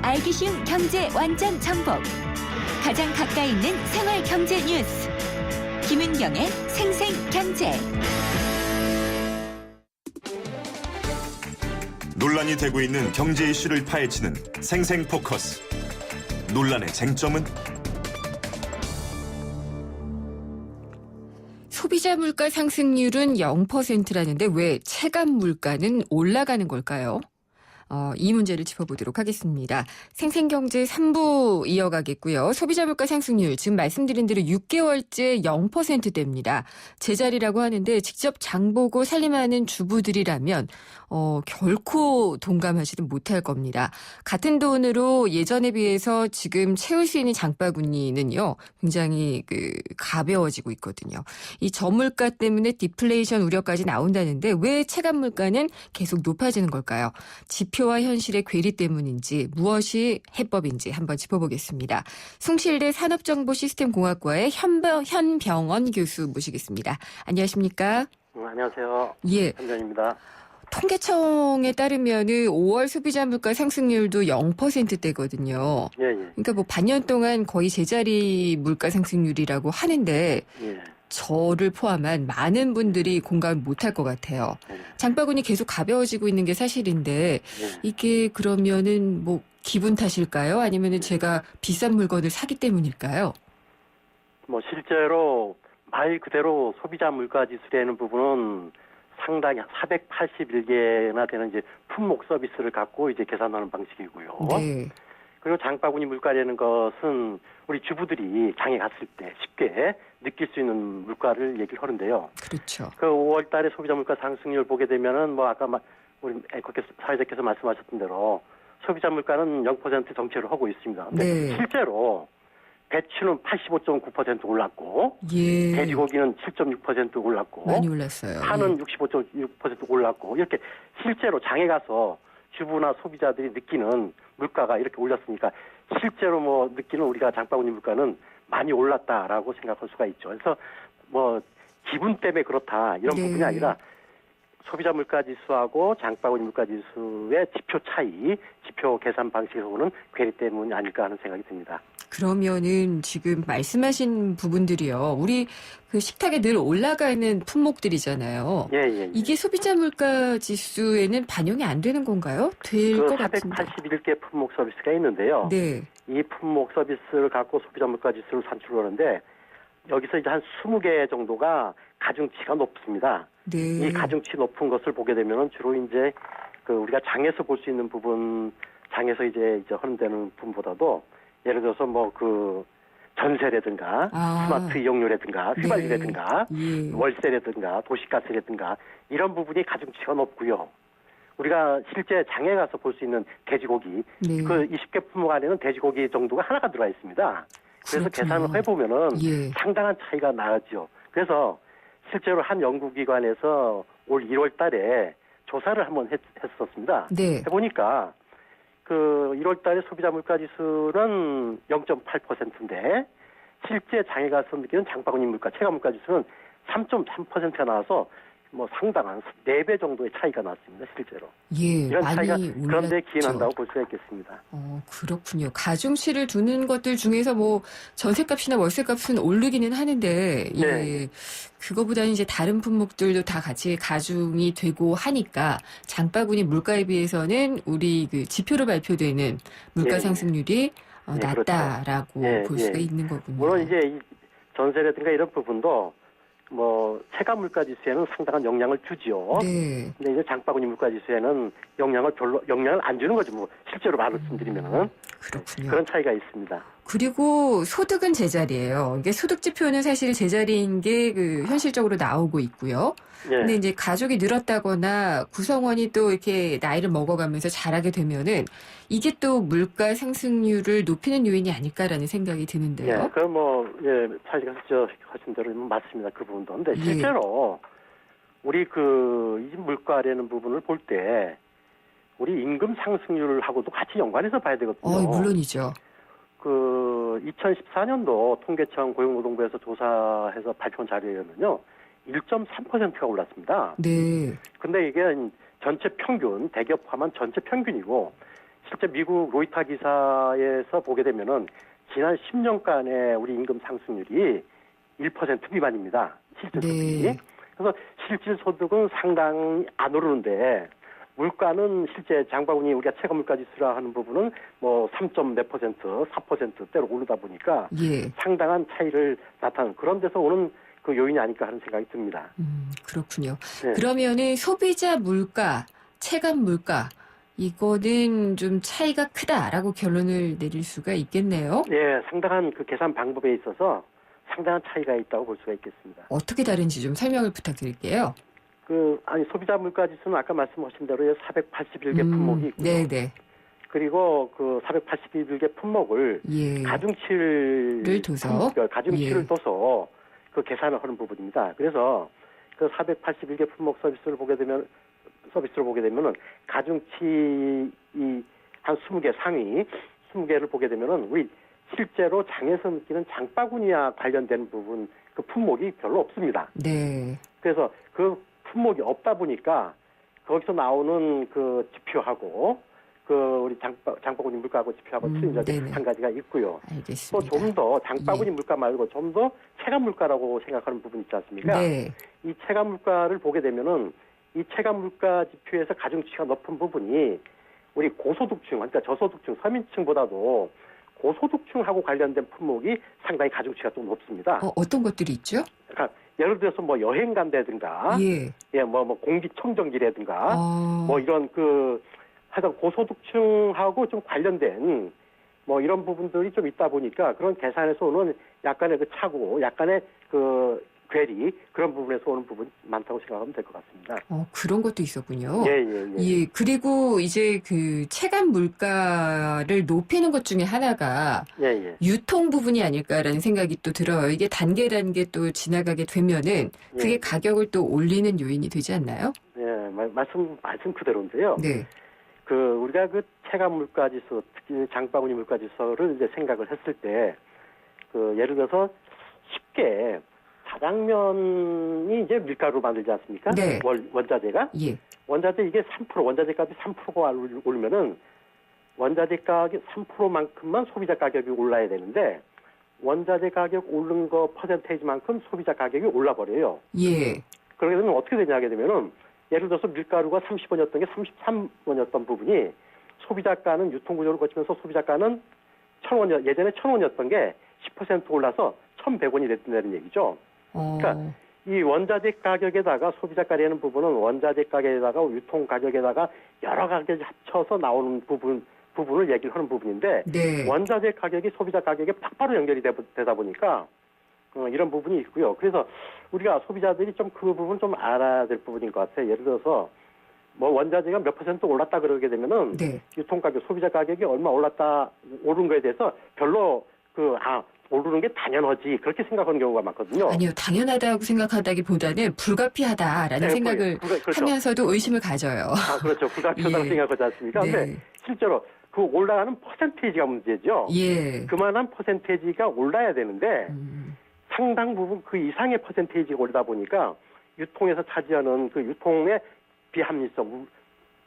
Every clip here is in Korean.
알기 쉬운 경제 완전 정복. 가장 가까이 있는 생활 경제 뉴스. 김은경의 생생경제. 논란이 되고 있는 경제 이슈를 파헤치는 생생포커스. 논란의 쟁점은? 소비자 물가 상승률은 0%라는데 왜 체감 물가는 올라가는 걸까요? 이 문제를 짚어보도록 하겠습니다. 생생경제 3부 이어가겠고요. 소비자 물가 상승률 지금 말씀드린 대로 6개월째 0%대입니다. 제자리라고 하는데 직접 장보고 살림하는 주부들이라면 결코 동감하지는 못할 겁니다. 같은 돈으로 예전에 비해서 지금 채울 수 있는 장바구니는요. 굉장히 가벼워지고 있거든요. 이 저물가 때문에 디플레이션 우려까지 나온다는데 왜 체감 물가는 계속 높아지는 걸까요? 지표와 현실의 괴리 때문인지 무엇이 해법인지 한번 짚어보겠습니다. 숭실대 산업정보시스템공학과의 현병원 교수 모시겠습니다. 안녕하십니까? 안녕하세요. 예. 현변입니다. 통계청에 따르면은 5월 소비자 물가 상승률도 0%대거든요. 예. 그러니까 뭐 반년 동안 거의 제자리 물가 상승률이라고 하는데 예. 저를 포함한 많은 분들이 공감을 못할 것 같아요. 장바구니 계속 가벼워지고 있는 게 사실인데 이게 그러면은 뭐 기분 탓일까요? 아니면은 제가 비싼 물건을 사기 때문일까요? 뭐 실제로 말 그대로 소비자 물가 지수라는 부분은 상당히 481개나 되는 이제 품목 서비스를 갖고 이제 계산하는 방식이고요. 네. 그리고 장바구니 물가라는 것은 우리 주부들이 장에 갔을 때 쉽게 느낄 수 있는 물가를 얘기를 하는데요. 그렇죠. 그 5월 달에 소비자 물가 상승률 보게 되면은 뭐 아까 우리 사회자께서 말씀하셨던 대로 소비자 물가는 0% 정체를 하고 있습니다. 근데 네. 실제로 배추는 85.9% 올랐고, 예. 돼지고기는 7.6% 올랐고, 많이 올랐어요. 파는 예. 65.6% 올랐고, 이렇게 실제로 장에 가서 주부나 소비자들이 느끼는 물가가 이렇게 올랐으니까 실제로 뭐 느끼는 우리가 장바구니 물가는 많이 올랐다라고 생각할 수가 있죠. 그래서 뭐 기분 때문에 그렇다 이런 네. 부분이 아니라 소비자 물가 지수하고 장바구니 물가 지수의 지표 차이, 지표 계산 방식으로는 괴리 때문이 아닐까 하는 생각이 듭니다. 그러면은 지금 말씀하신 부분들이요. 우리 그 식탁에 늘 올라가는 품목들이잖아요. 예. 이게 소비자 물가 지수에는 반영이 안 되는 건가요? 될 그 것 같은데. 481개 품목 서비스가 있는데요. 네. 이 품목 서비스를 갖고 소비자 물가 지수를 산출하는데 여기서 이제 한 20개 정도가 가중치가 높습니다. 네. 이 가중치 높은 것을 보게 되면은 주로 이제 그 우리가 장에서 볼 수 있는 부분, 장에서 이제 하는 부분보다도 예를 들어서 뭐 그 전세라든가 스마트 이용료라든가 휘발유라든가 예. 월세라든가 도시가스라든가 이런 부분이 가중치가 높고요. 우리가 실제 장에 가서 볼 수 있는 돼지고기, 네. 그 20개 품목 안에는 돼지고기 정도가 하나가 들어가 있습니다. 그래서 그렇군요. 계산을 해보면은 예. 상당한 차이가 나죠. 그래서 실제로 한 연구기관에서 올 1월 달에 조사를 한번 했었습니다. 네. 해보니까 그 1월 달에 소비자 물가 지수는 0.8%인데 실제 장에 가서 느끼는 장바구니 물가, 체감 물가 지수는 3.3%가 나와서 뭐 상당한 4배 정도의 차이가 났습니다, 실제로. 예. 이런 차이가 많이 그런 데 올랐죠. 기인한다고 볼 수가 있겠습니다. 그렇군요. 가중치를 두는 것들 중에서 뭐 전세값이나 월세값은 오르기는 하는데 예. 네. 그거보다는 이제 다른 품목들도 다 같이 가중이 되고 하니까 장바구니 물가에 비해서는 우리 그 지표로 발표되는 물가 예. 상승률이 그렇죠. 낮다라고 예, 볼 수가 있는 거군요. 물론 이제 이 전세라든가 이런 부분도 뭐 체감 물가 지수에는 상당한 영향을 주지요. 네. 근데 이제 장바구니 물가 지수에는 영향을 안 주는 거죠. 뭐 실제로 말씀드리면은 그렇군요. 그런 차이가 있습니다. 그리고 소득은 제자리예요. 이게 소득 지표는 사실 제자리인 게 그 현실적으로 나오고 있고요. 예. 근데 이제 가족이 늘었다거나 구성원이 또 이렇게 나이를 먹어가면서 자라게 되면은 이게 또 물가 상승률을 높이는 요인이 아닐까라는 생각이 드는데요. 예. 차이가 하신 대로 맞습니다. 그 부분도. 근데 예. 실제로 우리 이 물가라는 부분을 볼 때 우리 임금 상승률하고도 같이 연관해서 봐야 되거든요. 물론이죠. 2014년도 통계청 고용노동부에서 조사해서 발표한 자료에는요, 1.3%가 올랐습니다. 네. 근데 이게 전체 평균, 대기업 포함한 전체 평균이고, 실제 미국 로이터 기사에서 보게 되면은 지난 10년간의 우리 임금 상승률이 1% 미만입니다. 실질 소득이. 네. 그래서 실질 소득은 상당히 안 오르는데 물가는 실제 장바구니 우리가 체감 물가 지수라 하는 부분은 뭐 3.몇 %, 4%대로 오르다 보니까 예. 상당한 차이를 나타내는 그런 데서 오는 그 요인이 아닐까 하는 생각이 듭니다. 그렇군요. 네. 그러면은 소비자 물가, 체감 물가 이거는 좀 차이가 크다라고 결론을 내릴 수가 있겠네요. 예, 상당한 그 계산 방법에 있어서 상당한 차이가 있다고 볼 수가 있겠습니다. 어떻게 다른지 좀 설명을 부탁드릴게요. 소비자 물가 지수는 아까 말씀하신 대로 481개 품목이 있고요. 네네. 그리고 그 481개 품목을 예. 가중치를 둬서? 가중치를 예. 둬서 그 계산을 하는 부분입니다. 그래서 그 481개 품목 서비스를 보게 되면은 가중치 한 20개 상위 20개를 보게 되면은 우리 실제로 장에서 느끼는 장바구니와 관련된 부분 그 품목이 별로 없습니다. 네. 그래서 그 품목이 없다 보니까 거기서 나오는 그 지표하고 그 우리 장바구니 물가하고 지표하고 틀린 점이 네네. 한 가지가 있고요. 알겠습니다. 또 좀 더 장바구니 예. 물가 말고 좀 더 체감 물가라고 생각하는 부분 있지 않습니까? 네. 이 체감 물가를 보게 되면은 이 체감 물가 지표에서 가중치가 높은 부분이 우리 고소득층, 그러니까 저소득층, 서민층보다도 고소득층하고 관련된 품목이 상당히 가중치가 좀 높습니다. 어떤 것들이 있죠? 그러니까 예를 들어서 뭐 여행 간다든가, 예. 뭐 공기청정기라든가, 어. 뭐 이런 하여튼 고소득층하고 좀 관련된 뭐 이런 부분들이 좀 있다 보니까 그런 계산에서 오는 약간의 그 착오, 약간의 그 괴리 그런 부분에서 오는 부분이 많다고 생각하면 될 것 같습니다. 그런 것도 있었군요. 예. 예, 그리고 이제 그 체감 물가를 높이는 것 중에 하나가 예. 유통 부분이 아닐까라는 생각이 또 들어요. 이게 단계 또 지나가게 되면은 그게 예. 가격을 또 올리는 요인이 되지 않나요? 예, 말씀 그대로인데요. 네. 우리가 그 체감 물가 지수, 특히 장바구니 물가 지수를 이제 생각을 했을 때, 예를 들어서 쉽게 자장면이 이제 밀가루 만들지 않습니까? 네. 원자재가? 예. 원자재 이게 3%, 원자재 값이 3%가 오르면은 원자재 가격 3%만큼만 소비자 가격이 올라야 되는데, 원자재 가격 오른 거 퍼센테이지만큼 소비자 가격이 올라버려요. 예. 그러게 되면 어떻게 되냐 하게 되면은 예를 들어서 밀가루가 30원이었던 게 33원이었던 부분이 소비자가는 유통구조를 거치면서 소비자가는 1,000원, 예전에 1,000원이었던 게 10% 올라서 1,100원이 됐다는 얘기죠. 그러니까 이 원자재 가격에다가 소비자가라는 부분은 원자재 가격에다가 유통 가격에다가 여러 가격이 합쳐서 나오는 부분을 얘기를 하는 부분인데 네. 원자재 가격이 소비자 가격에 바로 연결이 되다 보니까 이런 부분이 있고요. 그래서 우리가 소비자들이 좀 그 부분 좀 알아야 될 부분인 것 같아요. 예를 들어서 뭐 원자재가 몇 % 올랐다 그러게 되면은 네. 유통 가격, 소비자 가격이 얼마 오른 거에 대해서 별로 오르는 게 당연하지 그렇게 생각하는 경우가 많거든요. 아니요, 당연하다고 생각하다기보다는 불가피하다라는 네, 생각을 그렇죠. 하면서도 의심을 가져요. 그렇죠. 불가피하다고 예. 생각하지 않습니까? 네. 근데 실제로 그 올라가는 퍼센테이지가 문제죠. 예. 그만한 퍼센테이지가 올라야 되는데 상당 부분 그 이상의 퍼센테이지가 오르다 보니까 유통에서 차지하는 그 유통의 비합리성,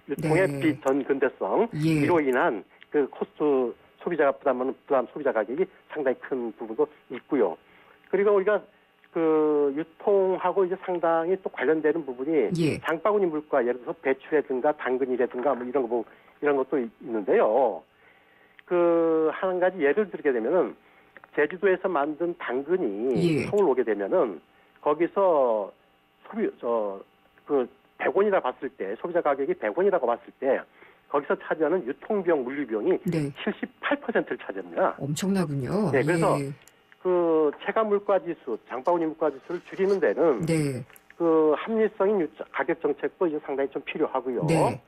유통의 네. 비전근대성 예. 이로 인한 그 코스트 소비자가 부담하는 소비자 가격이 상당히 큰 부분도 있고요. 그리고 우리가 그 유통하고 이제 상당히 또 관련되는 부분이 예. 장바구니 물가 예를 들어서 배추라든가 당근이라든가 뭐 이런 것도 있는데요. 한 가지 예를 들게 되면은 제주도에서 만든 당근이 예. 서울 오게 되면은 거기서 100원이라 봤을 때 소비자 가격이 100원이라고 봤을 때 거기서 차지하는 유통비용, 물류비용이 네. 78%를 차지합니다. 엄청나군요. 네, 그래서 예. 체감 물가 지수, 장바구니 물가 지수를 줄이는 데는 네. 합리성인 가격 정책도 이제 상당히 좀 필요하고요. 네.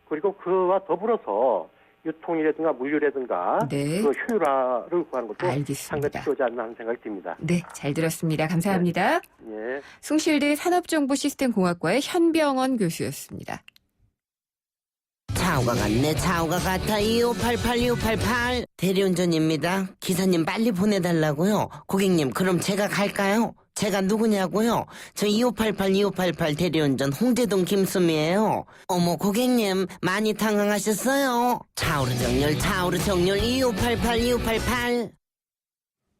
그리고 그와 더불어서 유통이라든가 물류라든가 네. 그 효율화를 구하는 것도 알겠습니다. 상당히 필요하지 않나 하는 생각이 듭니다. 네, 잘 들었습니다. 감사합니다. 예. 숭실대 산업정보시스템공학과의 현병원 교수였습니다. 차오가 같네. 차오가 같아. 2588 대리운전입니다. 기사님 빨리 보내달라고요. 고객님 그럼 제가 갈까요? 제가 누구냐고요? 저 2588 대리운전 홍대동 김수미예요. 어머 고객님 많이 당황하셨어요? 차오르 정률 2588.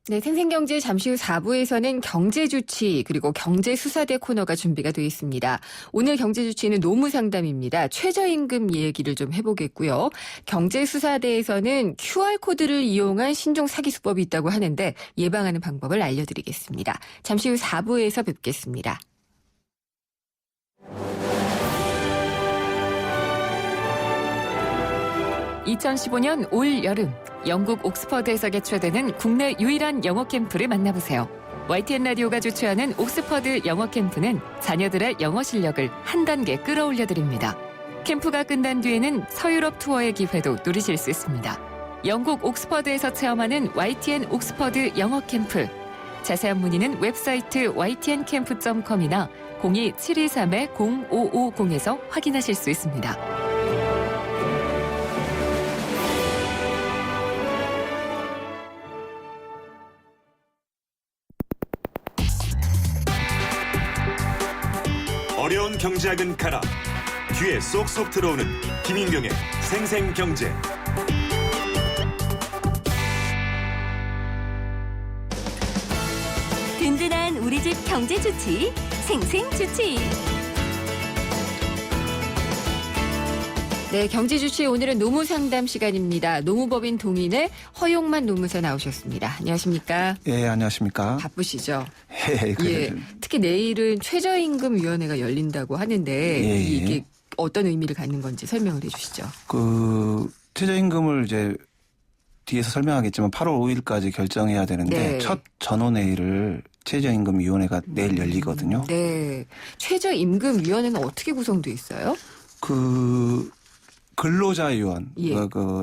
네, 생생경제 잠시 후 4부에서는 경제주치 그리고 경제수사대 코너가 준비가 되어 있습니다. 오늘 경제주치는 노무상담입니다. 최저임금 얘기를 좀 해보겠고요. 경제수사대에서는 QR코드를 이용한 신종 사기 수법이 있다고 하는데 예방하는 방법을 알려드리겠습니다. 잠시 후 4부에서 뵙겠습니다. 2015년 올 여름 영국 옥스퍼드에서 개최되는 국내 유일한 영어 캠프를 만나보세요. YTN 라디오가 주최하는 옥스퍼드 영어 캠프는 자녀들의 영어 실력을 한 단계 끌어올려드립니다. 캠프가 끝난 뒤에는 서유럽 투어의 기회도 누리실 수 있습니다. 영국 옥스퍼드에서 체험하는 YTN 옥스퍼드 영어 캠프. 자세한 문의는 웹사이트 ytncamp.com이나 02-723-0550에서 확인하실 수 있습니다. 어려운 경제학은 가라. 귀에 쏙쏙 들어오는 김인경의 생생경제. 든든한 우리 집 경제주치, 생생주치. 네, 경제주치 오늘은 노무상담 시간입니다. 노무법인 동인의 허용만 노무사 나오셨습니다. 안녕하십니까? 예, 안녕하십니까? 바쁘시죠? 예, 예. 특히 내일은 최저임금위원회가 열린다고 하는데 예. 이게 어떤 의미를 갖는 건지 설명을 해주시죠. 최저임금을 이제 뒤에서 설명하겠지만 8월 5일까지 결정해야 되는데 네. 첫 전원회의를 최저임금위원회가 내일 열리거든요. 네. 최저임금위원회는 어떻게 구성돼 있어요? 근로자위원, 예.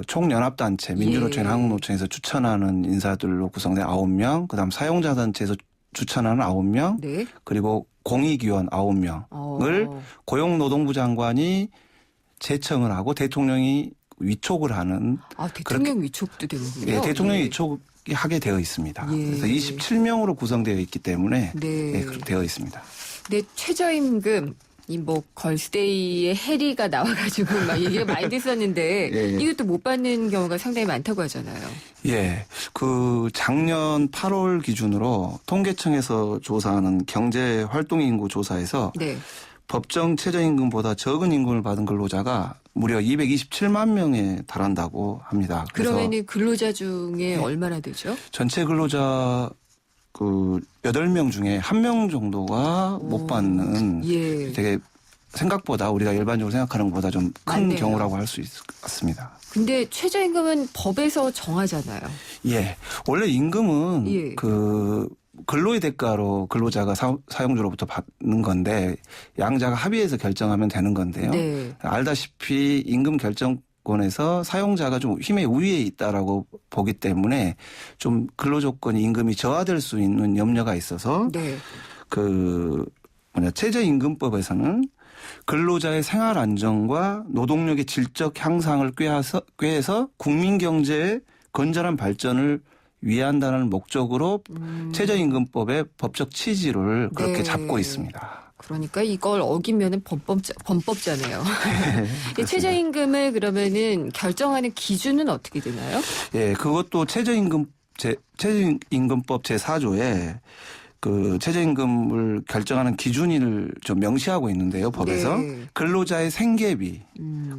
총연합단체, 민주노총이나 예. 한국노총에서 추천하는 인사들로 구성된 9명, 그다음 사용자단체에서 추천하는 9명, 네. 그리고 공익위원 9명을 고용노동부 장관이 제청을 하고 대통령이 위촉을 하는. 아, 대통령 위촉도 되는군요. 예, 대통령이 예. 위촉이 하게 되어 있습니다. 예. 그래서 27명으로 구성되어 있기 때문에 네. 예, 그렇게 되어 있습니다. 근데 최저임금 이 걸스데이의 해리가 나와가지고 막 얘기가 많이 됐었는데 예. 이것도 못 받는 경우가 상당히 많다고 하잖아요. 예, 작년 8월 기준으로 통계청에서 조사하는 경제활동인구 조사에서 네. 법정 최저임금보다 적은 임금을 받은 근로자가 무려 227만 명에 달한다고 합니다. 그래서 그러면은 근로자 중에 얼마나 되죠? 전체 근로자 8명 중에 1명 정도가 못 받는 예. 되게 생각보다 우리가 일반적으로 생각하는 것보다 좀 큰 맞네요. 경우라고 할 수 있을 것 같습니다. 근데 최저임금은 법에서 정하잖아요. 예. 원래 임금은 예. 근로의 대가로 근로자가 사용주로부터 받는 건데 양자가 합의해서 결정하면 되는 건데요. 네. 알다시피 임금 결정권에서 사용자가 좀 힘의 우위에 있다라고 보기 때문에 좀 근로조건이 임금이 저하될 수 있는 염려가 있어서 네. 최저임금법에서는 근로자의 생활 안정과 노동력의 질적 향상을 꾀해서 국민 경제의 건전한 발전을 위한다는 목적으로 최저임금법의 법적 취지를 그렇게 네. 잡고 있습니다. 그러니까 이걸 어기면은 범법자네요. 네, 최저임금을 그러면은 결정하는 기준은 어떻게 되나요? 예, 그것도 최저임금법 제4조에 최저임금을 결정하는 기준을 좀 명시하고 있는데요, 법에서. 네. 근로자의 생계비,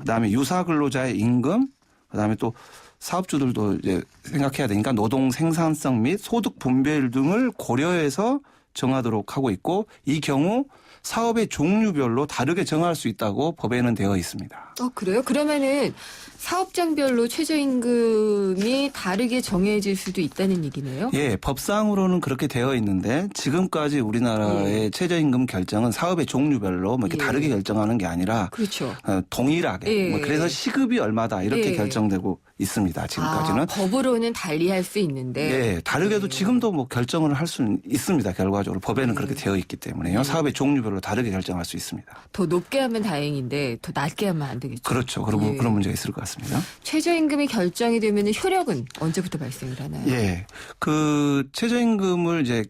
그다음에 유사 근로자의 임금, 그다음에 또 사업주들도 이제 생각해야 되니까 노동 생산성 및 소득 분배율 등을 고려해서 정하도록 하고 있고 이 경우 사업의 종류별로 다르게 정할 수 있다고 법에는 되어 있습니다. 그래요? 그러면은 사업장별로 최저임금이 다르게 정해질 수도 있다는 얘기네요? 예, 법상으로는 그렇게 되어 있는데 지금까지 우리나라의 최저임금 결정은 사업의 종류별로 뭐 이렇게 예. 다르게 결정하는 게 아니라 그렇죠. 동일하게 예. 그래서 시급이 얼마다 이렇게 예. 결정되고 있습니다. 지금까지는. 법으로는 달리할 수 있는데. 예, 다르게도 예. 지금도 뭐 결정을 할 수는 있습니다. 결과적으로 법에는 그렇게 되어 있기 때문에요. 사업의 종류별로 다르게 결정할 수 있습니다. 더 높게 하면 다행인데 더 낮게 하면 안 되겠죠. 그렇죠. 예. 그런 문제가 있을 것 같습니다. 최저임금이 결정이 되면 효력은 언제부터 발생을 하나요? 예, 최저임금을 이제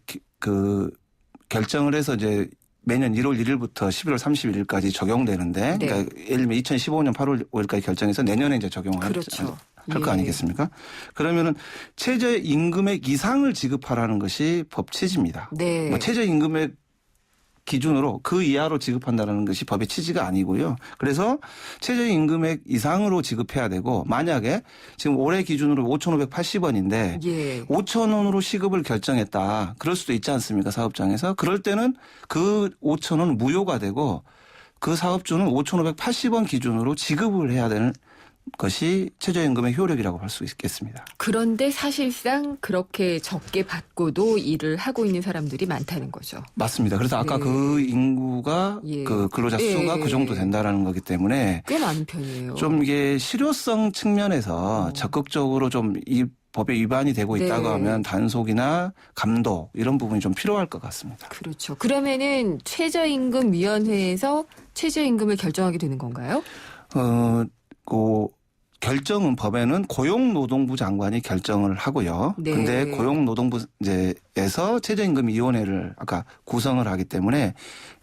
결정을 해서 이제 매년 1월 1일부터 11월 31일까지 적용되는데, 네. 그러니까 예를 들면 2015년 8월 5일까지 결정해서 내년에 이제 적용을 그렇죠. 할 거 예. 아니겠습니까? 그러면은 최저임금액 이상을 지급하라는 것이 법 취지입니다. 네. 뭐 최저임금액 기준으로 그 이하로 지급한다는 것이 법의 취지가 아니고요. 그래서 최저임금액 이상으로 지급해야 되고, 만약에 지금 올해 기준으로 5,580원인데 예. 5,000원으로 시급을 결정했다. 그럴 수도 있지 않습니까? 사업장에서. 그럴 때는 그 5,000원은 무효가 되고 그 사업주는 5,580원 기준으로 지급을 해야 되는 것이 최저임금의 효력이라고 볼 수 있겠습니다. 그런데 사실상 그렇게 적게 받고도 일을 하고 있는 사람들이 많다는 거죠. 맞습니다. 그래서 아까 네. 그 인구가 예. 그 근로자 수가 예. 그 정도 된다라는 거기 때문에 꽤 많은 편이에요. 좀 이게 실효성 측면에서 적극적으로 좀 이 법에 위반이 되고 있다고 네. 하면 단속이나 감독 이런 부분이 좀 필요할 것 같습니다. 그렇죠. 그러면은 최저임금위원회에서 최저임금을 결정하게 되는 건가요? 그 결정은 법에는 고용노동부 장관이 결정을 하고요. 네. 근데 고용노동부 이제에서 최저임금위원회를 아까 구성을 하기 때문에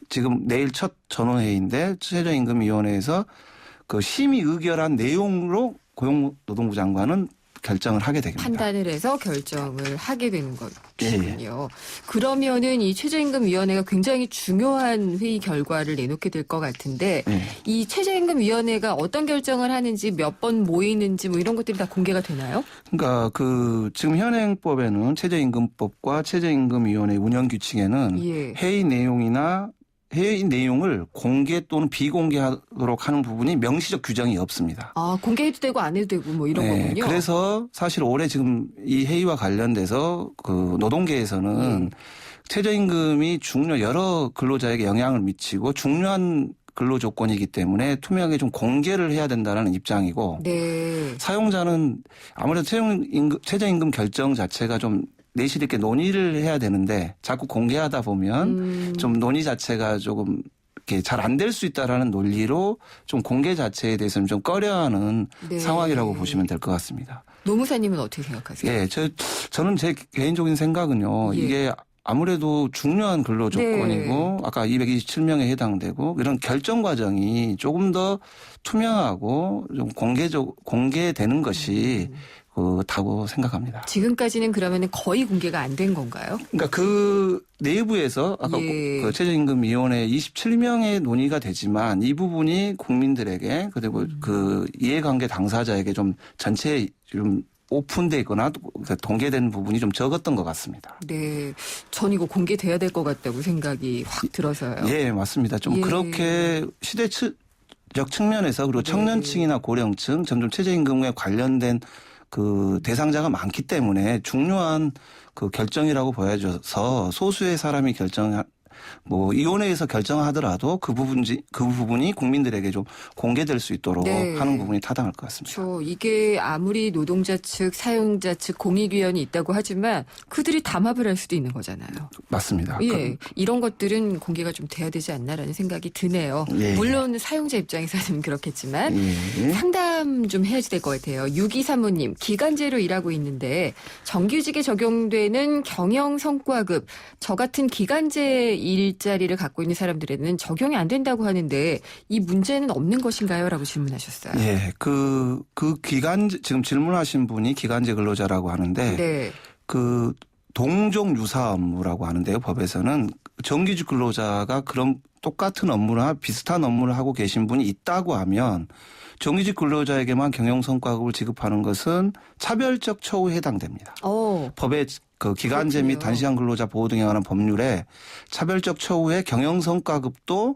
지금 내일 첫 전원회의인데 최저임금위원회에서 그 심의 의결한 내용으로 고용노동부 장관은 결정을 하게 됩니다. 판단을 해서 결정을 하게 되는 예, 것이군요. 그러면은 이 최저임금위원회가 굉장히 중요한 회의 결과를 내놓게 될 것 같은데 예. 이 최저임금위원회가 어떤 결정을 하는지 몇 번 모이는지 뭐 이런 것들이 다 공개가 되나요? 그러니까 그 지금 현행법에는 최저임금법과 최저임금위원회 운영 규칙에는 예. 회의 내용을 공개 또는 비공개하도록 하는 부분이 명시적 규정이 없습니다. 아, 공개해도 되고 안 해도 되고 뭐 이런 거군요. 그래서 사실 올해 지금 이 회의와 관련돼서 그 노동계에서는 최저임금이 여러 근로자에게 영향을 미치고 중요한 근로 조건이기 때문에 투명하게 좀 공개를 해야 된다는 입장이고, 네. 사용자는 아무래도 최저임금 결정 자체가 좀 내실 있게 논의를 해야 되는데 자꾸 공개하다 보면 좀 논의 자체가 조금 이렇게 잘 안 될 수 있다라는 논리로 좀 공개 자체에 대해서는 좀 꺼려하는 네. 상황이라고 보시면 될 것 같습니다. 노무사님은 어떻게 생각하세요? 예, 저는 제 개인적인 생각은요. 예. 이게 아무래도 중요한 근로 조건이고 아까 227명에 해당되고 이런 결정 과정이 조금 더 투명하고 좀 공개되는 것이 다고 생각합니다. 지금까지는 그러면은 거의 공개가 안 된 건가요? 그러니까 그 내부에서 아까 예. 그 최저임금위원회 27명의 논의가 되지만 이 부분이 국민들에게 그리고 그 이해관계 당사자에게 좀 전체 좀 오픈돼 있거나 공개된 부분이 좀 적었던 것 같습니다. 네. 전 이거 공개돼야 될 것 같다고 생각이 확 들어서요. 예, 맞습니다. 좀 예. 그렇게 시대적 측면에서 그리고 청년층이나 고령층 점점 최저임금에 관련된 그 대상자가 많기 때문에 중요한 그 결정이라고 보여져서 소수의 사람이 위원회에서 결정하더라도 그 부분이 국민들에게 좀 공개될 수 있도록 네. 하는 부분이 타당할 것 같습니다. 이게 아무리 노동자 측, 사용자 측 공익위원이 있다고 하지만 그들이 담합을 할 수도 있는 거잖아요. 맞습니다. 예, 이런 것들은 공개가 좀 돼야 되지 않나라는 생각이 드네요. 예. 물론 사용자 입장에서는 그렇겠지만 예. 상담 좀 해야지 될 것 같아요. 6235님, 기간제로 일하고 있는데 정규직에 적용되는 경영성과급, 저 같은 기간제 일자리를 갖고 있는 사람들에는 적용이 안 된다고 하는데 이 문제는 없는 것인가요? 라고 질문하셨어요. 예, 그 기간제, 지금 질문하신 분이 기간제 근로자라고 하는데, 네. 그 동종 유사 업무라고 하는데요. 법에서는 정규직 근로자가 그런 똑같은 업무나 비슷한 업무를 하고 계신 분이 있다고 하면 정규직 근로자에게만 경영성과급을 지급하는 것은 차별적 처우에 해당됩니다. 법의 그 기간제 및 그렇군요. 단시간 근로자 보호 등에 관한 법률에 차별적 처우에 경영성과급도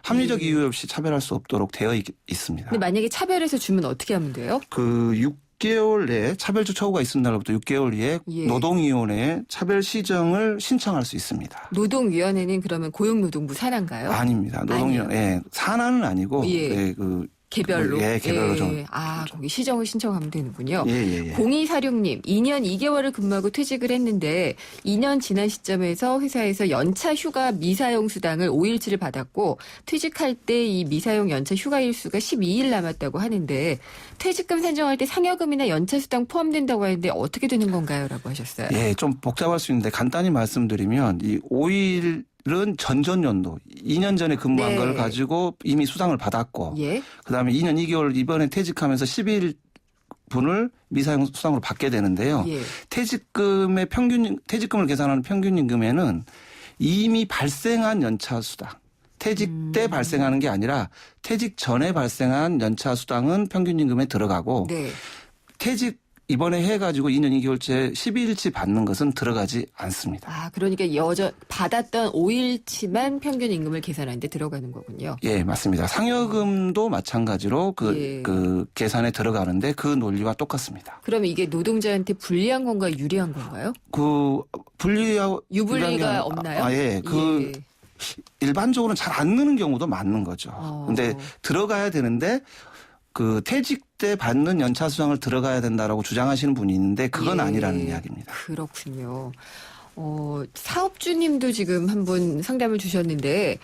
합리적 이유 없이 차별할 수 없도록 되어 있습니다. 근데 만약에 차별해서 주면 어떻게 하면 돼요? 그 6개월 내에 차별적 처우가 있은 날로부터 6개월 이에 예. 노동위원회에 차별 시정을 신청할 수 있습니다. 노동위원회는 그러면 고용노동부 산하인가요? 아닙니다. 노동위원회 산하는 아니고 예. 그 개별로. 예, 개별로 좀. 거기 시정을 신청하면 되는군요. 예. 0246님, 2년 2개월을 근무하고 퇴직을 했는데 2년 지난 시점에서 회사에서 연차 휴가 미사용 수당을 5일치를 받았고 퇴직할 때 이 미사용 연차 휴가 일수가 12일 남았다고 하는데 퇴직금 산정할 때 상여금이나 연차 수당 포함된다고 하는데 어떻게 되는 건가요? 라고 하셨어요. 예, 좀 복잡할 수 있는데 간단히 말씀드리면 이 5일 은 전전년도 2년 전에 근무한 네. 걸 가지고 이미 수당을 받았고 예. 그다음에 2년 2개월 이번에 퇴직하면서 10일 분을 미사용 수당으로 받게 되는데요. 예. 퇴직금의 퇴직금을 계산하는 평균 임금에는 이미 발생한 연차 수당 퇴직 때 발생하는 게 아니라 퇴직 전에 발생한 연차 수당은 평균 임금에 들어가고 네. 퇴직 이번에 해가지고 2년 2개월째 12일치 받는 것은 들어가지 않습니다. 그러니까 받았던 5일치만 평균 임금을 계산하는데 들어가는 거군요. 예, 맞습니다. 상여금도 마찬가지로 예. 그 계산에 들어가는데 그 논리와 똑같습니다. 그러면 이게 노동자한테 불리한 건가요? 유리한 건가요? 그 유불리가 없나요? 예. 그 예. 일반적으로는 잘 안 넣는 경우도 많은 거죠. 근데 들어가야 되는데 그 퇴직 때 받는 연차 수당을 들어가야 된다라고 주장하시는 분이 있는데 그건 예. 아니라는 이야기입니다. 그렇군요. 사업주님도 지금 한 분 상담을 주셨는데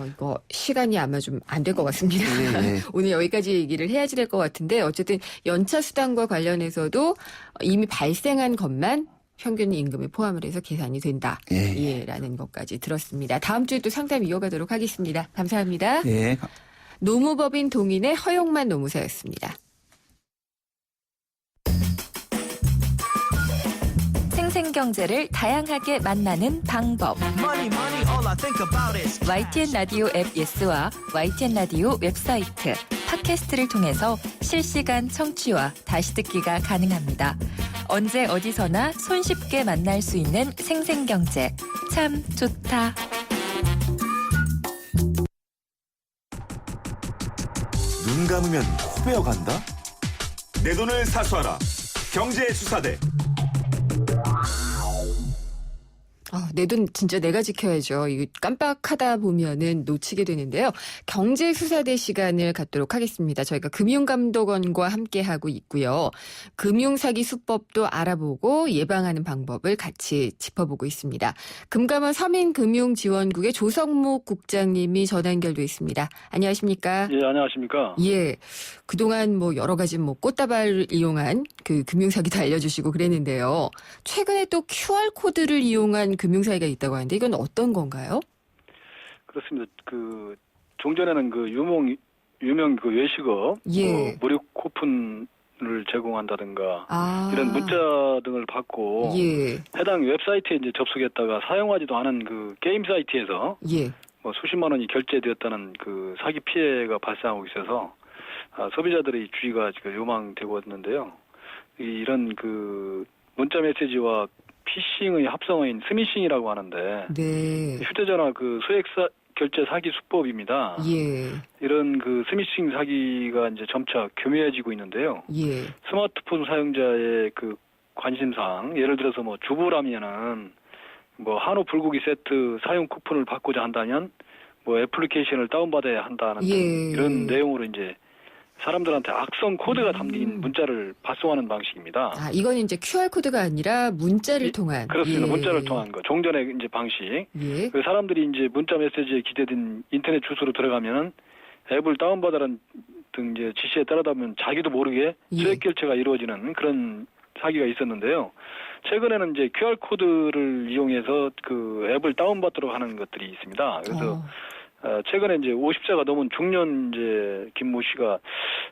이거 시간이 아마 좀 안 될 것 같습니다. 예. 오늘 여기까지 얘기를 해야지 될 것 같은데 어쨌든 연차 수당과 관련해서도 이미 발생한 것만 평균 임금에 포함을 해서 계산이 된다. 예. 라는 것까지 들었습니다. 다음 주에 또 상담 이어가도록 하겠습니다. 감사합니다. 예. 노무법인 동인의 허용만 노무사였습니다. 생생경제를 다양하게 만나는 방법. YTN 라디오 앱 예스와 YTN 라디오 웹사이트, 팟캐스트를 통해서 실시간 청취와 다시 듣기가 가능합니다. 언제 어디서나 손쉽게 만날 수 있는 생생경제. 참 좋다. 눈 감으면 코 베어간다? 내 돈을 사수하라. 경제수사대. 내 돈 진짜 내가 지켜야죠. 이거 깜빡하다 보면은 놓치게 되는데요. 경제수사대 시간을 갖도록 하겠습니다. 저희가 금융감독원과 함께하고 있고요. 금융사기 수법도 알아보고 예방하는 방법을 같이 짚어보고 있습니다. 금감원 서민금융지원국의 조성목 국장님이 전화 연결돼 있습니다. 안녕하십니까? 예, 안녕하십니까? 예. 그동안 여러 가지 꽃다발을 이용한 그 금융사기도 알려주시고 그랬는데요. 최근에 또 QR코드를 이용한 금융사기가 있다고 하는데 이건 어떤 건가요? 그렇습니다. 종전에는 유명 외식업 예. 무료 쿠폰을 제공한다든가 이런 문자 등을 받고 예. 해당 웹사이트에 이제 접속했다가 사용하지도 않은 그 게임 사이트에서 예. 수십만 원이 결제되었다는 그 사기 피해가 발생하고 있어서 소비자들의 주의가 지금 요망되고 있는데요. 이런 그 문자 메시지와 피싱의 합성어인 스미싱이라고 하는데 네. 휴대전화 소액 결제 사기 수법입니다. 예. 이런 그 스미싱 사기가 이제 점차 교묘해지고 있는데요. 예. 스마트폰 사용자의 그 관심사항, 예를 들어서 주부라면은 한우 불고기 세트 사용 쿠폰을 받고자 한다면 애플리케이션을 다운받아야 한다는 예. 이런 내용으로 이제 사람들한테 악성 코드가 담긴 문자를 발송하는 방식입니다. 이건 이제 QR코드가 아니라 문자를 통한. 그렇습니다. 예. 문자를 통한 거. 종전의 이제 방식. 예. 사람들이 이제 문자 메시지에 기재된 인터넷 주소로 들어가면은 앱을 다운받아라는 등 이제 지시에 따르다면 자기도 모르게 수액 결제가 이루어지는 그런 사기가 있었는데요. 최근에는 이제 QR코드를 이용해서 그 앱을 다운받도록 하는 것들이 있습니다. 그래서 최근에 이제 50세가 넘은 중년 이제 김모 씨가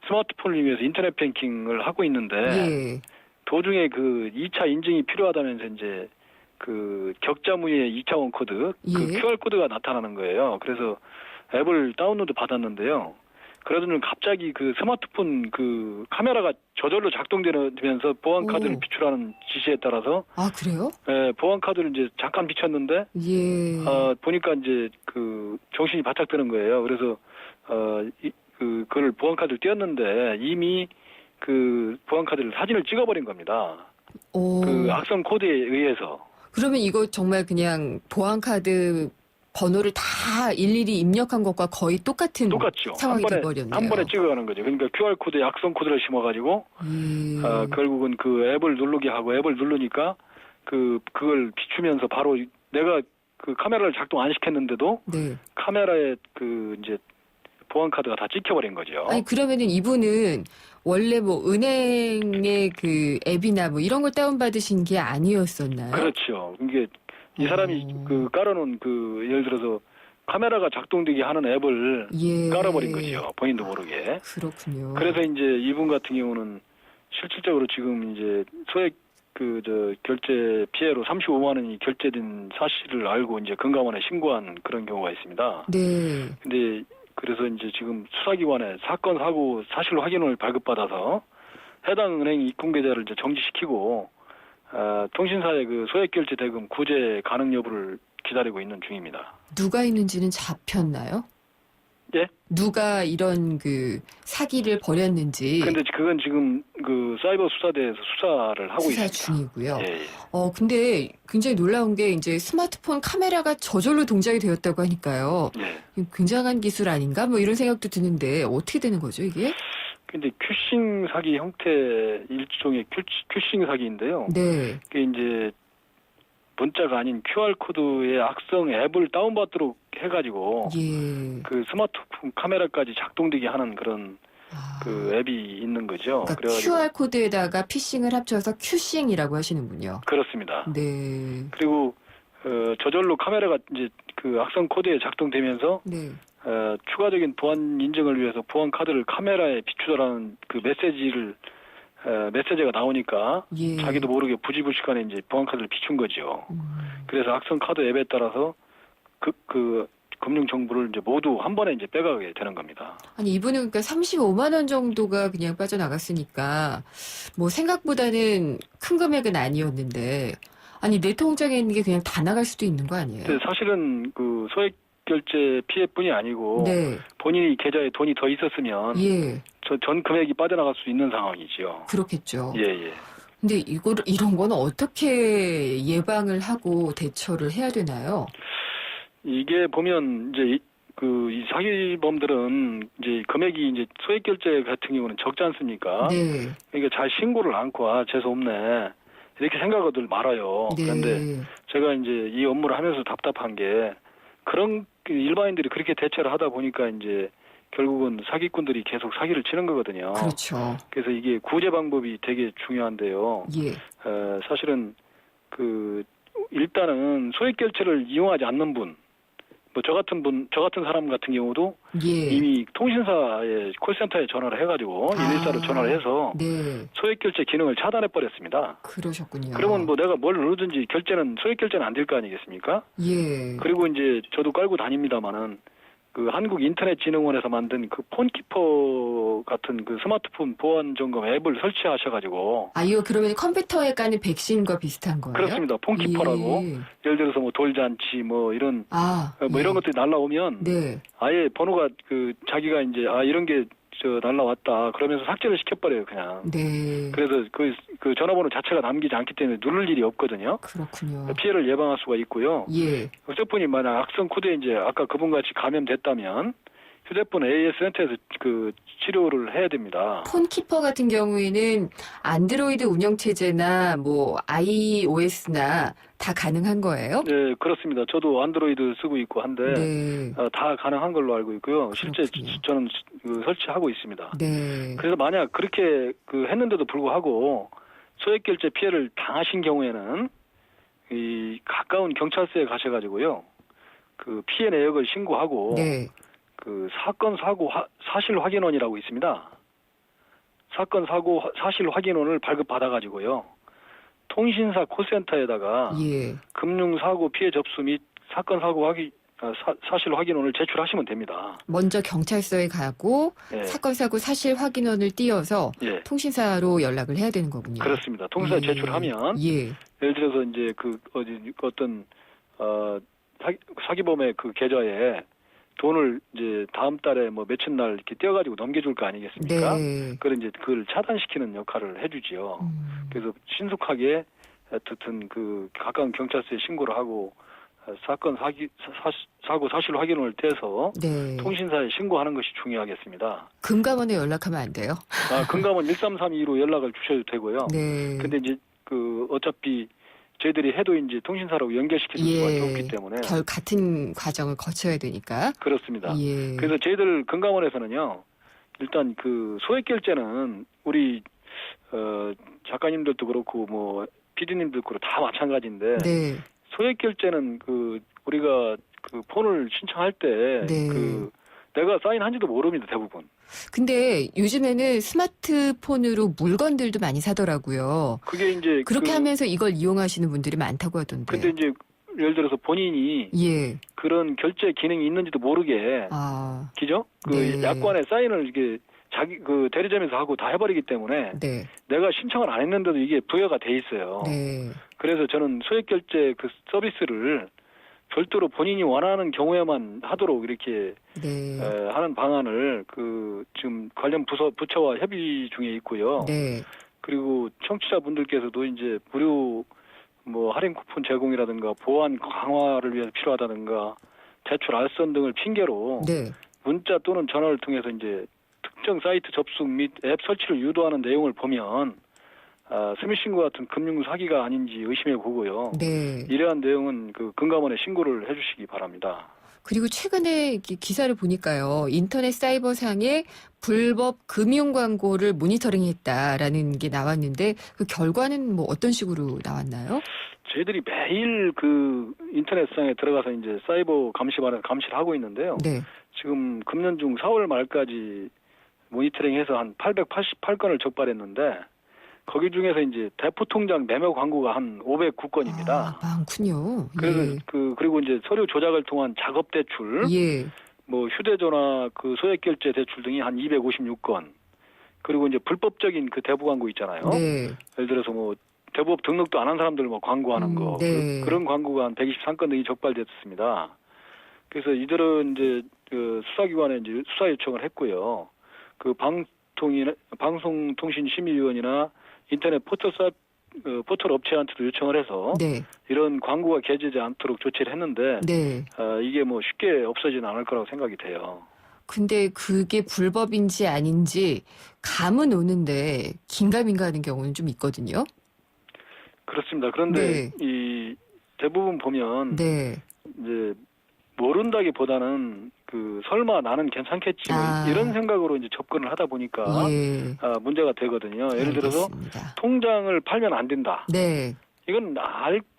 스마트폰을 이용해서 인터넷 뱅킹을 하고 있는데 예. 도중에 그 2차 인증이 필요하다면서 이제 그 격자무의 2차원 코드, 예. QR 코드가 나타나는 거예요. 그래서 앱을 다운로드 받았는데요. 그러더니 갑자기 그 스마트폰 그 카메라가 저절로 작동되면서 보안 카드를 비출하는 지시에 따라서 그래요? 예, 보안 카드를 이제 잠깐 비췄는데 예. 보니까 이제 그 정신이 바짝 드는 거예요. 그래서 그걸 보안 카드를 띄었는데 이미 그 보안 카드를 사진을 찍어버린 겁니다. 그 악성 코드에 의해서. 그러면 이거 정말 그냥 보안 카드 번호를 다 일일이 입력한 것과 거의 똑같은 똑같죠. 상황이 돼버렸네요. 한 번에 찍어가는 거죠. 그러니까 QR코드에 악성 코드를 심어가지고 결국은 그 앱을 누르게 하고 앱을 누르니까 그걸 비추면서 바로 내가 그 카메라를 작동 안 시켰는데도 네. 카메라에 그 이제 보안 카드가 다 찍혀버린 거죠. 아니 그러면은 이분은 원래 뭐 은행의 그 앱이나 뭐 이런 걸 다운받으신 게 아니었었나요? 그렇죠. 이게 이 사람이 그 깔아놓은 그 예를 들어서 카메라가 작동되게 하는 앱을 예. 깔아버린 거죠. 본인도 모르게. 그렇군요. 그래서 이제 이분 같은 경우는 실질적으로 지금 이제 소액 결제 피해로 35만 원이 결제된 사실을 알고 이제 금감원에 신고한 그런 경우가 있습니다. 네. 근데 그래서 이제 지금 수사기관에 사건 사고 사실 확인을 발급받아서 해당 은행 입금 계좌를 이제 정지시키고 통신사의 그 소액 결제 대금 구제 가능 여부를 기다리고 있는 중입니다. 누가 있는지는 잡혔나요? 예? 누가 이런 그 사기를 벌였는지 근데 그건 지금 그 사이버 수사대에서 수사를 하고 수사 있습니다. 중이고요. 예, 예. 근데 굉장히 놀라운 게 이제 스마트폰 카메라가 저절로 동작이 되었다고 하니까요. 예. 굉장한 기술 아닌가? 뭐 이런 생각도 드는데 어떻게 되는 거죠, 이게? 근데 큐싱 사기 형태 일종의 큐싱 사기인데요. 네. 그게 이제 문자가 아닌 QR코드의 악성 앱을 다운받도록 해가지고 예. 그 스마트폰 카메라까지 작동되게 하는 그런 그 앱이 있는 거죠. 그러니까 그래가지고 QR 코드에다가 피싱을 합쳐서 큐싱이라고 하시는군요. 그렇습니다. 네. 그리고 저절로 카메라가 이제 그 악성 코드에 작동되면서 네. 추가적인 보안 인증을 위해서 보안 카드를 카메라에 비추더라는 그 메시지가 나오니까 예. 자기도 모르게 부지불식간에 이제 보안 카드를 비춘 거죠. 그래서 악성 카드 앱에 따라서 그 금융 정보를 이제 모두 한 번에 이제 빼가게 되는 겁니다. 아니 이분은 그러니까 35만 원 정도가 그냥 빠져나갔으니까 뭐 생각보다는 큰 금액은 아니었는데 아니 내 통장에 있는 게 그냥 다 나갈 수도 있는 거 아니에요? 근데 사실은 그 소액 결제 피해뿐이 아니고 네. 본인이 계좌에 돈이 더 있었으면 예. 전 금액이 빠져나갈 수 있는 상황이지요. 그렇겠죠. 예. 근데 이런 거는 어떻게 예방을 하고 대처를 해야 되나요? 이게 보면 이제 이 사기범들은 이제 금액이 이제 소액 결제 같은 경우는 적지 않습니까? 네. 그러니까 잘 신고를 않고 재수 없네 이렇게 생각하들 말아요. 네. 그런데 제가 이제 이 업무를 하면서 답답한 게 그런 일반인들이 그렇게 대처를 하다 보니까 이제 결국은 사기꾼들이 계속 사기를 치는 거거든요. 그렇죠. 그래서 이게 구제 방법이 되게 중요한데요. 예. 사실은 일단은 소액 결제를 이용하지 않는 분, 뭐 저 같은 사람 같은 경우도 예. 이미 통신사의 콜센터에 전화를 해가지고 114로 전화를 해서 네. 소액 결제 기능을 차단해 버렸습니다. 그러셨군요. 그러면 뭐 내가 뭘 누르든지 소액 결제는 안 될 거 아니겠습니까? 예. 그리고 이제 저도 깔고 다닙니다만은 그 한국인터넷진흥원에서 만든 그 폰키퍼 같은 그 스마트폰 보안 점검 앱을 설치하셔가지고 이거 그러면 컴퓨터에 까는 백신과 비슷한 거예요? 그렇습니다. 폰키퍼라고 예. 예를 들어서 뭐 돌잔치 뭐 이런 예. 이런 것들이 날라오면 네. 아예 번호가 자기가 이제 이런 게 날라왔다 그러면서 삭제를 시켜버려요 그냥. 네. 그래서 그 전화번호 자체가 남기지 않기 때문에 누를 일이 없거든요. 그렇군요. 피해를 예방할 수가 있고요. 예. 휴대폰이 만약 악성 코드에 이제 아까 그분같이 감염됐다면 휴대폰 AS 센터에서 그 치료를 해야 됩니다. 폰키퍼 같은 경우에는 안드로이드 운영체제나 뭐 iOS나 다 가능한 거예요? 네, 그렇습니다. 저도 안드로이드 쓰고 있고 한데 네. 다 가능한 걸로 알고 있고요. 실제 그렇군요. 저는 설치하고 있습니다. 네. 그래서 만약 그렇게 했는데도 불구하고 소액 결제 피해를 당하신 경우에는 이 가까운 경찰서에 가셔가지고요. 그 피해 내역을 신고하고 네. 그 사건 사고 사실 확인원이라고 있습니다. 사건 사고 사실 확인원을 발급받아가지고요. 통신사 콜센터에다가 예. 금융사고 피해 접수 및 사건 사고 사실 확인원을 제출하시면 됩니다. 먼저 경찰서에 가고 예. 사건 사고 사실 확인원을 띄워서 예. 통신사로 연락을 해야 되는 거군요. 그렇습니다. 통신사에 제출하면 예. 예를 들어서 이제 어떤 사기범의 그 계좌에 돈을 이제 다음 달에 뭐 며칠 날 이렇게 떼어가지고 넘겨줄 거 아니겠습니까? 네. 그걸 이제 그걸 차단시키는 역할을 해주지요. 그래서 신속하게 어쨌든 그 가까운 경찰서에 신고를 하고 사고 사실 확인을 떼서 네. 통신사에 신고하는 것이 중요하겠습니다. 금감원에 연락하면 안 돼요? 금감원 1332로 연락을 주셔도 되고요. 네. 근데 이제 어차피 저희들이 해도 이제 통신사라고 연결시킬 수밖에 없기 때문에 같은 과정을 거쳐야 되니까. 그렇습니다. 예. 그래서 저희들 금감원에서는요. 일단 그 소액 결제는 우리 작가님들도 그렇고 뭐 PD님들도 그렇고 다 마찬가지인데 네. 소액 결제는 우리가 폰을 신청할 때 네. 내가 사인한지도 모릅니다, 대부분. 근데 요즘에는 스마트폰으로 물건들도 많이 사더라고요. 그게 이제 그렇게 하면서 이걸 이용하시는 분들이 많다고 하던데. 근데 이제 예를 들어서 본인이 예. 그런 결제 기능이 있는지도 모르게 그죠? 네. 약관에 사인을 이게 자기 대리점에서 하고 다 해버리기 때문에 네. 내가 신청을 안 했는데도 이게 부여가 돼 있어요. 네. 그래서 저는 소액 결제 서비스를 별도로 본인이 원하는 경우에만 하도록 이렇게 네. 하는 방안을 지금 관련 부처와 협의 중에 있고요. 네. 그리고 청취자분들께서도 이제 무료 할인 쿠폰 제공이라든가 보안 강화를 위해서 필요하다든가 대출 알선 등을 핑계로 네. 문자 또는 전화를 통해서 이제 특정 사이트 접속 및 앱 설치를 유도하는 내용을 보면 스미싱과 같은 금융 사기가 아닌지 의심해 보고요. 네. 이러한 내용은 금감원에 신고를 해주시기 바랍니다. 그리고 최근에 기사를 보니까요. 인터넷 사이버상에 불법 금융 광고를 모니터링했다라는 게 나왔는데 그 결과는 뭐 어떤 식으로 나왔나요? 저희들이 매일 인터넷상에 들어가서 이제 사이버 감시반에서 감시를 하고 있는데요. 네. 지금 금년 중 4월 말까지 모니터링해서 한 888건을 적발했는데 거기 중에서 이제 대포통장 매매 광고가 한 509건입니다. 많군요. 그래서 예. 그리고 이제 서류 조작을 통한 작업 대출, 예. 휴대전화 소액 결제 대출 등이 한 256건. 그리고 이제 불법적인 대부 광고 있잖아요. 네. 예를 들어서 대부업 등록도 안 한 사람들 광고하는 거 네. 그런 광고가 한 123건 등이 적발됐습니다. 그래서 이들은 이제 수사기관에 이제 수사 요청을 했고요. 방송통신심의위원이나 인터넷 포털 업체한테도 요청을 해서 네. 이런 광고가 게재되지 않도록 조치를 했는데 네. 이게 쉽게 없어지는 않을 거라고 생각이 돼요. 근데 그게 불법인지 아닌지 감은 오는데 긴가민가 하는 경우는 좀 있거든요. 그렇습니다. 그런데 이 대부분 보면 네. 이제 모른다기보다는 설마 나는 괜찮겠지 이런 생각으로 이제 접근을 하다 보니까 예. 문제가 되거든요. 예를 들어서 알겠습니다. 통장을 팔면 안 된다. 네. 이건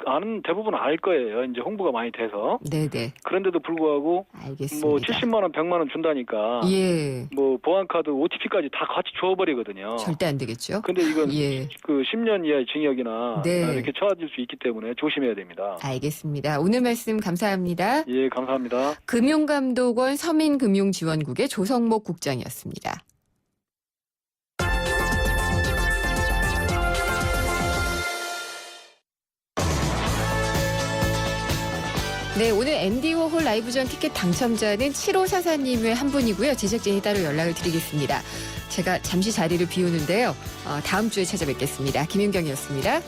아는 대부분 알 거예요. 이제 홍보가 많이 돼서. 네네. 그런데도 불구하고 알겠습니다. 70만 원, 100만 원 준다니까. 예. 보안카드, OTP까지 다 같이 줘버리거든요. 절대 안 되겠죠. 근데 이건 예. 10년 이하의 징역이나 네. 이렇게 처해질 수 있기 때문에 조심해야 됩니다. 알겠습니다. 오늘 말씀 감사합니다. 예, 감사합니다. 금융감독원 서민금융지원국의 조성목 국장이었습니다. 네, 오늘 앤디 워홀 라이브전 티켓 당첨자는 7544님의 한 분이고요. 제작진이 따로 연락을 드리겠습니다. 제가 잠시 자리를 비우는데요. 다음 주에 찾아뵙겠습니다. 김윤경이었습니다.